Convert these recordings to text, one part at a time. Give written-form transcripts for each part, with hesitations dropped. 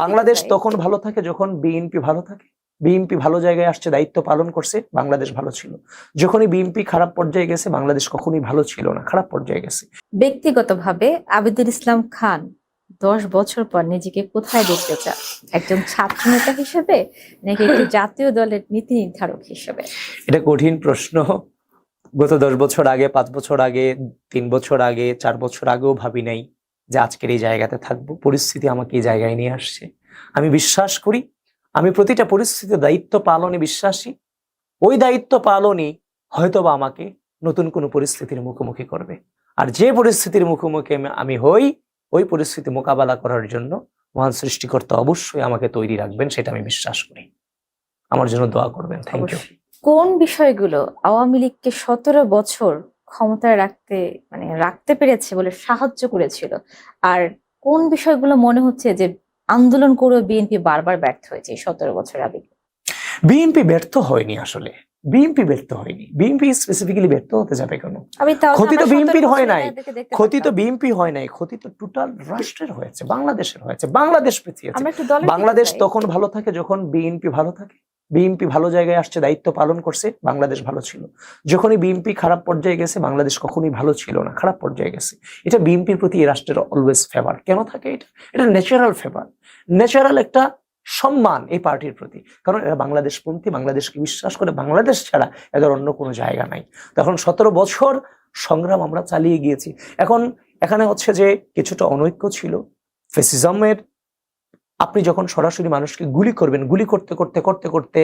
বাংলাদেশ তখন ভালো থাকে যখন বিএনপি ভালো থাকে। বিএনপি ভালো জায়গায় আসছে, দায়িত্ব পালন করছে, বাংলাদেশ ভালো ছিল। যখনই বিএনপি খারাপ পর্যায়ে গেছে, বাংলাদেশ কখনোই ভালো ছিল না, খারাপ পর্যায়ে গেছে। ব্যক্তিগতভাবে আবিদুল ইসলাম খান 10 বছর পর নিজেকে কোথায় দেখতে চান? একজন ছাত্র নেতা হিসেবে নাকি একটি জাতীয় দলের নীতি নির্ধারক হিসেবে? এটা কঠিন প্রশ্ন। গত 10 বছর আগে, 5 বছর আগে, 3 বছর আগে, 4 বছর আগেও ভাবি নাই যে আজকের এই জায়গাতে থাকবো। পরিস্থিতি আমাকে এই জায়গায় নিয়ে আসছে। আমি বিশ্বাস করি, আমি প্রতিটা পরিস্থিতিতে দায়িত্ব পালনে বিশ্বাসী। ওই দায়িত্ব পালনই হয়তোবা আমাকে নতুন কোনো পরিস্থিতির মুখোমুখি করবে। আর যে পরিস্থিতির মুখোমুখি আমি হই, ওই পরিস্থিতি মোকাবেলা করার জন্য মহান সৃষ্টিকর্তা অবশ্যই আমাকে তৈরি রাখবেন, সেটা আমি বিশ্বাস করি। আমার জন্য দোয়া করবেন। Thank you. কোন বিষয়গুলো আওয়ামী লীগকে 17 বছর ক্ষমতায় রাখতে পেরেছে বলে সাহায্য করেছিল, আর কোন বিষয়গুলো মনে হচ্ছে যে আন্দোলন করে বিএনপি বারবার ব্যর্থ হয়েছে 17 বছর আগে? বিএনপি ব্যর্থ হয়নি, আসলে বিএনপি ব্যর্থ হয়নি। বিএনপি স্পেসিফিক্যালি ব্যর্থ হতে যাবে কেন? ক্ষতি তো বিএনপির হয় নাই, ক্ষতি তো বিএনপি হয় নাই, ক্ষতি তো টোটাল রাষ্ট্রের হয়েছে, বাংলাদেশের হয়েছে। বাংলাদেশ পিছিয়েছে। বাংলাদেশ তখন ভালো থাকে যখন বিএনপি ভালো থাকে। বিএনপি ভালো জায়গায় আসছে, দায়িত্ব পালন করছে, বাংলাদেশ ভালো ছিল। যখনই বিএনপি খারাপ পর্যায়ে গেছে, বাংলাদেশ কখনোই ভালো ছিল না, খারাপ পর্যায়ে গেছে। এটা বিএনপির প্রতি এই রাষ্ট্রের অলওয়েজ ফেভার। কেন থাকে এটা? এটা ন্যাচারাল ফেভার, ন্যাচারাল একটা সম্মান এই পার্টির প্রতি। কারণ এরা বাংলাদেশপন্থী, বাংলাদেশকে বিশ্বাস করে, বাংলাদেশ ছাড়া এদের অন্য কোনো জায়গা নাই। তখন 17 বছর সংগ্রাম আমরা চালিয়ে গিয়েছি। এখন এখানে হচ্ছে যে কিছুটা অনৈক্য ছিল ফ্যাসিজমের। আপনি যখন সরাসরি মানুষকে গুলি করবেন, গুলি করতে করতে করতে করতে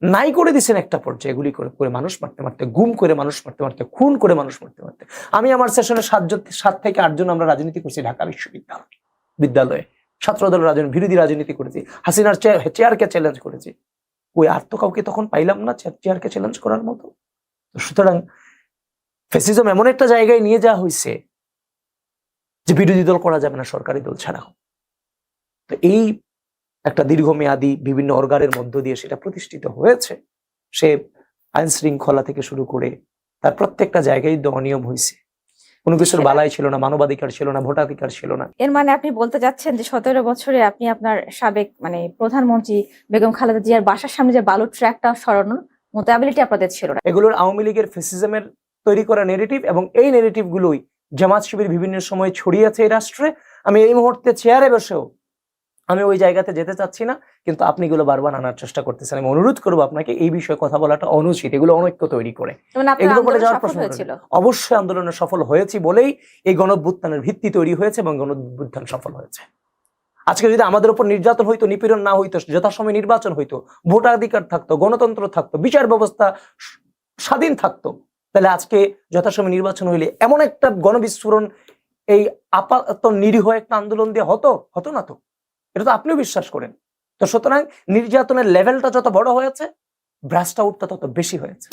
নাই করে দিচ্ছেন একটা পর্যায়ে, গুলি করে করে মানুষ মারতে মারতে, গুম করে মানুষ মারতে মারতে, খুন করে মানুষ মারতে মারতে। আমি আমার সেশনে 7 থেকে 8 জন আমরা রাজনীতি করছি ঢাকা বিশ্ববিদ্যালয়ে। ছাত্রদল রাজনীতি, বিরোধী রাজনীতি করেছি, হাসিনার চেয়ারকে চ্যালেঞ্জ করেছি। ওই আর তো কাউকে তখন পাইলাম না চেয়ারকে চ্যালেঞ্জ করার মতো। সুতরাং ফ্যাসিজম এমন একটা জায়গায় নিয়ে যাওয়া হয়েছে যে বিরোধী দল করা যাবে না সরকারি দল ছাড়া। তো এই একটা দীর্ঘমেয়াদী বিভিন্ন অর্গানের মধ্য দিয়ে সেটা প্রতিষ্ঠিত হয়েছে। সে আইন শৃঙ্খলা থেকে শুরু করে তার প্রত্যেকটা জায়গায় অনিয়ম হয়েছে। কোনো কিছুর বালাই ছিল না, মানবাধিকার ছিল না, ভোটাধিকার ছিল না। এর মানে আপনি বলতে যাচ্ছেন যে 17 বছরে আপনি আপনার সাবেক প্রধানমন্ত্রী বেগম খালেদা জিয়ার বাসার সামনে যে বালুর ট্র্যাকটা সরানোর মতো অ্যাবিলিটি আপনাদের ছিল না। এগুলোর আওয়ামী লীগের ফ্যাসিজমের তৈরি করা নেগেটিভ, এবং এই নেগেটিভ গুলোই জামাত শিবির বিভিন্ন সময় ছড়িয়েছে এই রাষ্ট্রে। আমি এই মুহূর্তে চেয়ারে বসেও আমি ওই জায়গাতে যেতে চাচ্ছি না, কিন্তু আপনি এগুলো বারবার আনার চেষ্টা করতেছেন। আমি অনুরোধ করবো আপনাকে, এই বিষয়ে কথা বলাটা অনুচিত। এগুলো অনৈক্য তৈরি করে, এগুলো করে যাওয়ার প্রশ্ন ছিল। অবশ্যই আন্দোলনে সফল হয়েছি বলেই এই গণঅভ্যুত্থানের ভিত্তি তৈরি হয়েছে এবং গণঅভ্যুত্থান সফল হয়েছে। আজকে যদি আমাদের উপর নির্যাতন হইতো, নিপীড়ন না হইতো, যথাসময়ে নির্বাচন হইতো, ভোটাধিকার থাকতো, গণতন্ত্র থাকতো, বিচার ব্যবস্থা স্বাধীন থাকতো, তাহলে আজকে যথাসময়ে নির্বাচন হইলে এমন একটা গণবিস্ফোরণ এই আপাতত নিরীহ একটা আন্দোলন দিয়ে হতো না তো? এটা তো আপনিও বিশ্বাস করেন। তো সুতরাং নির্যাতনের লেভেলটা যত বড় হয়েছে, ব্রাস্ট আউটটা তত বেশি হয়েছে।